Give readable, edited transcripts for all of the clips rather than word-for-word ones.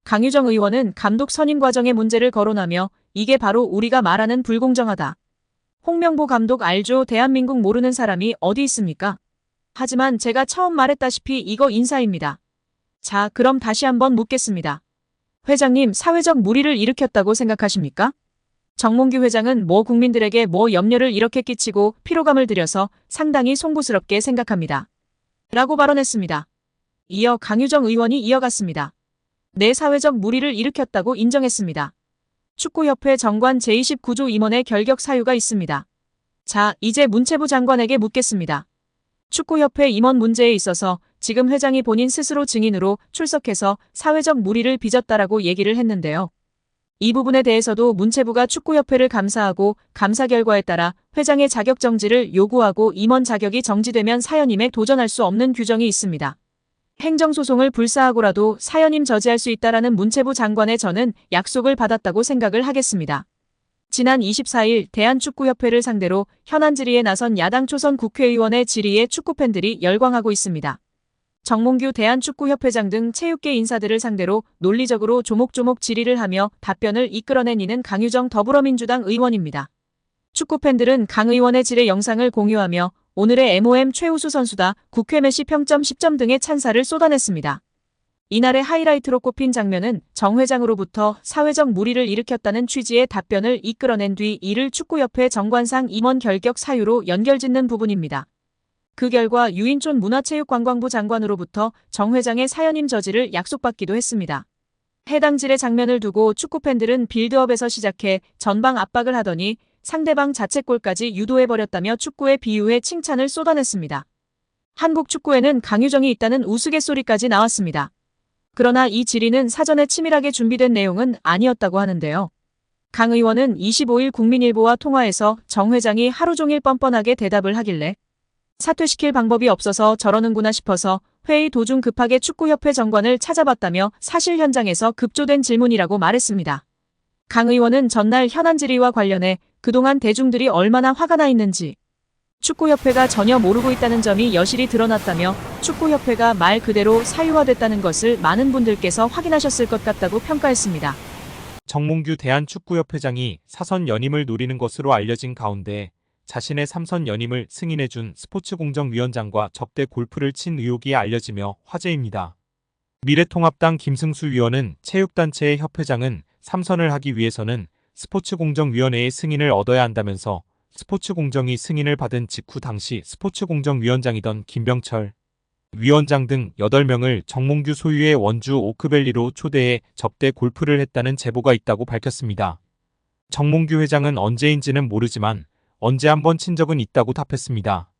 강유정 의원은 감독 선임 과정의 문제를 거론하며 이게 바로 우리가 말하는 불공정하다. 홍명보 감독 알죠? 대한민국 모르는 사람이 어디 있습니까? 하지만 제가 처음 말했다시피 이거 인사입니다. 자, 그럼 다시 한번 묻겠습니다. 회장님, 사회적 물의를 일으켰다고 생각하십니까? 정몽규 회장은 국민들에게 염려를 이렇게 끼치고 피로감을 들여서 상당히 송구스럽게 생각합니다. 라고 발언했습니다. 이어 강유정 의원이 이어갔습니다. 내 사회적 물의를 일으켰다고 인정했습니다. 축구협회 정관 제29조 임원의 결격 사유가 있습니다. 자, 이제 문체부 장관에게 묻겠습니다. 축구협회 임원 문제에 있어서 지금 회장이 본인 스스로 증인으로 출석해서 사회적 물의를 빚었다라고 얘기를 했는데요. 이 부분에 대해서도 문체부가 축구협회를 감사하고 감사 결과에 따라 회장의 자격 정지를 요구하고 임원 자격이 정지되면 사연임에 도전할 수 없는 규정이 있습니다. 행정소송을 불사하고라도 사연임 저지할 수 있다라는 문체부 장관의 저는 약속을 받았다고 생각을 하겠습니다. 지난 24일 대한축구협회를 상대로 현안 질의에 나선 야당 초선 국회의원의 질의에 축구팬들이 열광하고 있습니다. 정몽규 대한축구협회장 등 체육계 인사들을 상대로 논리적으로 조목조목 질의를 하며 답변을 이끌어낸 이는 강유정 더불어민주당 의원입니다. 축구팬들은 강 의원의 질의 영상을 공유하며 오늘의 MOM 최우수 선수다, 국회 메시 평점 10점 등의 찬사를 쏟아냈습니다. 이날의 하이라이트로 꼽힌 장면은 정 회장으로부터 사회적 물의를 일으켰다는 취지의 답변을 이끌어낸 뒤 이를 축구협회 정관상 임원 결격 사유로 연결짓는 부분입니다. 그 결과 유인촌 문화체육관광부 장관으로부터 정 회장의 사연임 저지를 약속받기도 했습니다. 해당 질의 장면을 두고 축구팬들은 빌드업에서 시작해 전방 압박을 하더니 상대방 자책골까지 유도해버렸다며 축구에 비유해 칭찬을 쏟아냈습니다. 한국 축구에는 강유정이 있다는 우스갯소리까지 나왔습니다. 그러나 이 질의는 사전에 치밀하게 준비된 내용은 아니었다고 하는데요. 강 의원은 25일 국민일보와 통화에서 정 회장이 하루 종일 뻔뻔하게 대답을 하길래 사퇴시킬 방법이 없어서 저러는구나 싶어서 회의 도중 급하게 축구협회 정관을 찾아봤다며 사실 현장에서 급조된 질문이라고 말했습니다. 강 의원은 전날 현안 질의와 관련해 그동안 대중들이 얼마나 화가 나 있는지 축구협회가 전혀 모르고 있다는 점이 여실히 드러났다며 축구협회가 말 그대로 사유화됐다는 것을 많은 분들께서 확인하셨을 것 같다고 평가했습니다. 정몽규 대한축구협회장이 사선 연임을 노리는 것으로 알려진 가운데 자신의 3선 연임을 승인해준 스포츠공정위원장과 접대 골프를 친 의혹이 알려지며 화제입니다. 미래통합당 김승수 위원은 체육단체의 협회장은 3선을 하기 위해서는 스포츠공정위원회의 승인을 얻어야 한다면서 스포츠공정이 승인을 받은 직후 당시 스포츠공정위원장이던 김병철 위원장 등 8명을 정몽규 소유의 원주 오크밸리로 초대해 접대 골프를 했다는 제보가 있다고 밝혔습니다. 정몽규 회장은 언제인지는 모르지만 언제 한번 친 적은 있다고 답했습니다.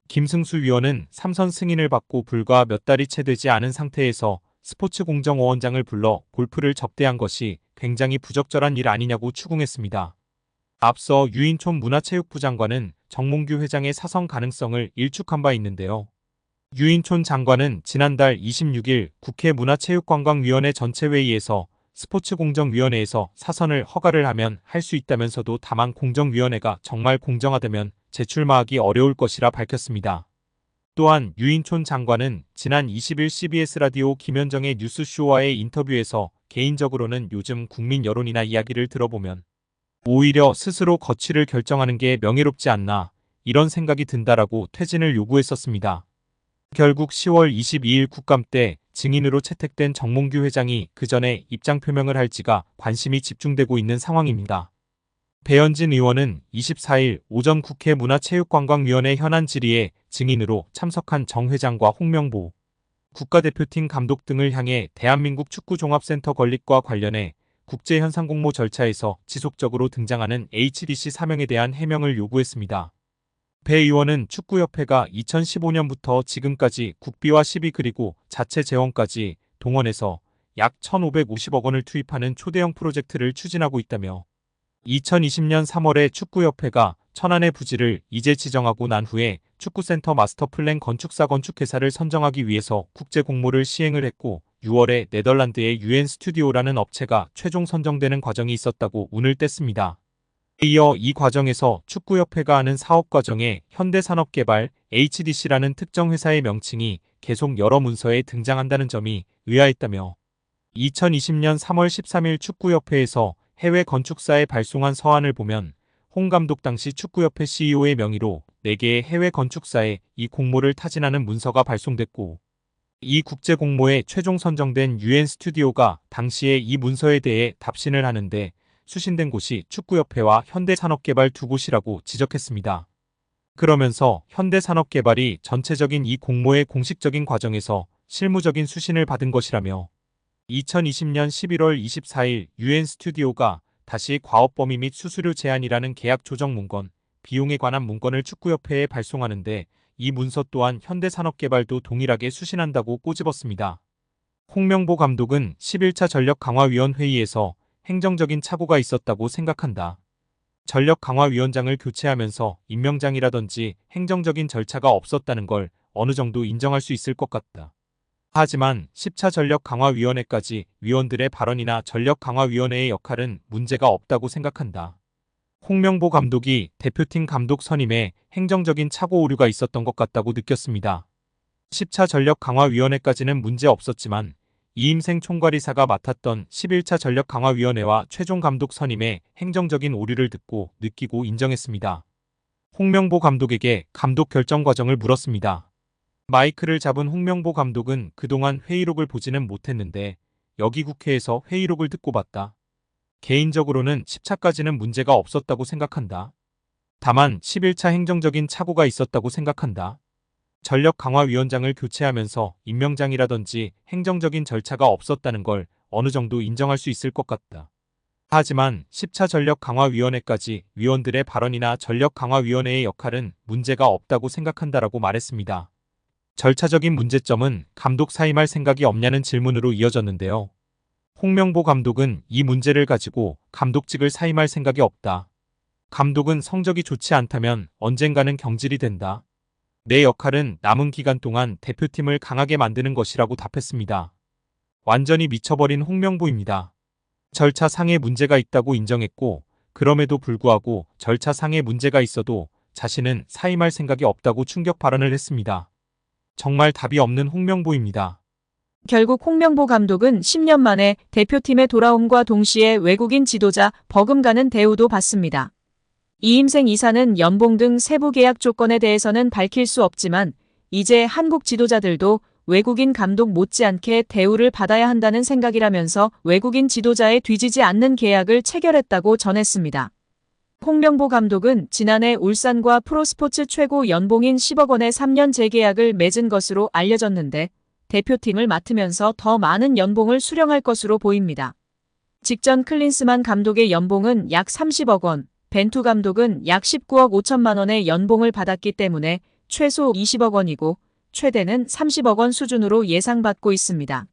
김승수 위원은 3선 승인을 받고 불과 몇 달이 채 되지 않은 상태에서 스포츠공정위원장을 불러 골프를 접대한 것이 굉장히 부적절한 일 아니냐고 추궁했습니다. 앞서 유인촌 문화체육부 장관은 정몽규 회장의 사선 가능성을 일축한 바 있는데요. 유인촌 장관은 지난달 26일 국회 문화체육관광위원회 전체회의에서 스포츠공정위원회에서 사선을 허가를 하면 할 수 있다면서도 다만 공정위원회가 정말 공정하다면 재출마하기 어려울 것이라 밝혔습니다. 또한 유인촌 장관은 지난 20일 CBS 라디오 김현정의 뉴스쇼와의 인터뷰에서 개인적으로는 요즘 국민 여론이나 이야기를 들어보면 오히려 스스로 거취를 결정하는 게 명예롭지 않나 이런 생각이 든다라고 퇴진을 요구했었습니다. 결국 10월 22일 국감 때 증인으로 채택된 정몽규 회장이 그 전에 입장 표명을 할지가 관심이 집중되고 있는 상황입니다. 배현진 의원은 24일 오전 국회 문화체육관광위원회 현안 질의에 증인으로 참석한 정 회장과 홍명보 국가대표팀 감독 등을 향해 대한민국 축구종합센터 건립과 관련해 국제현상공모 절차에서 지속적으로 등장하는 HDC 사명에 대한 해명을 요구했습니다. 배 의원은 축구협회가 2015년부터 지금까지 국비와 시비 그리고 자체 재원까지 동원해서 약 1,550억 원을 투입하는 초대형 프로젝트를 추진하고 있다며 2020년 3월에 축구협회가 천안의 부지를 이제 지정하고 난 후에 축구센터 마스터플랜 건축사 건축회사를 선정하기 위해서 국제공모를 시행을 했고 6월에 네덜란드의 UN 스튜디오라는 업체가 최종 선정되는 과정이 있었다고 운을 뗐습니다. 이어 이 과정에서 축구협회가 하는 사업 과정에 현대산업개발 HDC라는 특정 회사의 명칭이 계속 여러 문서에 등장한다는 점이 의아했다며 2020년 3월 13일 축구협회에서 해외 건축사에 발송한 서한을 보면 홍 감독 당시 축구협회 CEO의 명의로 4개의 해외 건축사에 이 공모를 타진하는 문서가 발송됐고, 이 국제 공모에 최종 선정된 UN 스튜디오가 당시에 이 문서에 대해 답신을 하는데 수신된 곳이 축구협회와 현대산업개발 두 곳이라고 지적했습니다. 그러면서 현대산업개발이 전체적인 이 공모의 공식적인 과정에서 실무적인 수신을 받은 것이라며 2020년 11월 24일 UN 스튜디오가 다시 과업범위 및 수수료 제한이라는 계약 조정 문건, 비용에 관한 문건을 축구협회에 발송하는데 이 문서 또한 현대산업개발도 동일하게 수신한다고 꼬집었습니다. 홍명보 감독은 11차 전력강화위원회의에서 행정적인 착오가 있었다고 생각한다. 전력강화위원장을 교체하면서 임명장이라든지 행정적인 절차가 없었다는 걸 어느 정도 인정할 수 있을 것 같다. 하지만 10차 전력강화위원회까지 위원들의 발언이나 전력강화위원회의 역할은 문제가 없다고 생각한다. 홍명보 감독이 대표팀 감독 선임에 행정적인 착오 오류가 있었던 것 같다고 느꼈습니다. 10차 전력강화위원회까지는 문제 없었지만 이임생 총괄이사가 맡았던 11차 전력강화위원회와 최종 감독 선임에 행정적인 오류를 느끼고 인정했습니다. 홍명보 감독에게 감독 결정 과정을 물었습니다. 마이크를 잡은 홍명보 감독은 그동안 회의록을 보지는 못했는데 여기 국회에서 회의록을 듣고 봤다. 개인적으로는 10차까지는 문제가 없었다고 생각한다. 다만 11차 행정적인 착오가 있었다고 생각한다. 전력강화위원장을 교체하면서 임명장이라든지 행정적인 절차가 없었다는 걸 어느 정도 인정할 수 있을 것 같다. 하지만 10차 전력강화위원회까지 위원들의 발언이나 전력강화위원회의 역할은 문제가 없다고 생각한다라고 말했습니다. 절차적인 문제점은 감독 사임할 생각이 없냐는 질문으로 이어졌는데요. 홍명보 감독은 이 문제를 가지고 감독직을 사임할 생각이 없다. 감독은 성적이 좋지 않다면 언젠가는 경질이 된다. 내 역할은 남은 기간 동안 대표팀을 강하게 만드는 것이라고 답했습니다. 완전히 미쳐버린 홍명보입니다. 절차상의 문제가 있다고 인정했고, 그럼에도 불구하고 절차상의 문제가 있어도 자신은 사임할 생각이 없다고 충격 발언을 했습니다. 정말 답이 없는 홍명보입니다. 결국 홍명보 감독은 10년 만에 대표팀에 돌아옴과 동시에 외국인 지도자 버금가는 대우도 받습니다. 이임생 이사는 연봉 등 세부 계약 조건에 대해서는 밝힐 수 없지만 이제 한국 지도자들도 외국인 감독 못지않게 대우를 받아야 한다는 생각이라면서 외국인 지도자에 뒤지지 않는 계약을 체결했다고 전했습니다. 홍명보 감독은 지난해 울산과 프로스포츠 최고 연봉인 10억 원의 3년 재계약을 맺은 것으로 알려졌는데 대표팀을 맡으면서 더 많은 연봉을 수령할 것으로 보입니다. 직전 클린스만 감독의 연봉은 약 30억 원, 벤투 감독은 약 19억 5천만 원의 연봉을 받았기 때문에 최소 20억 원이고 최대는 30억 원 수준으로 예상받고 있습니다.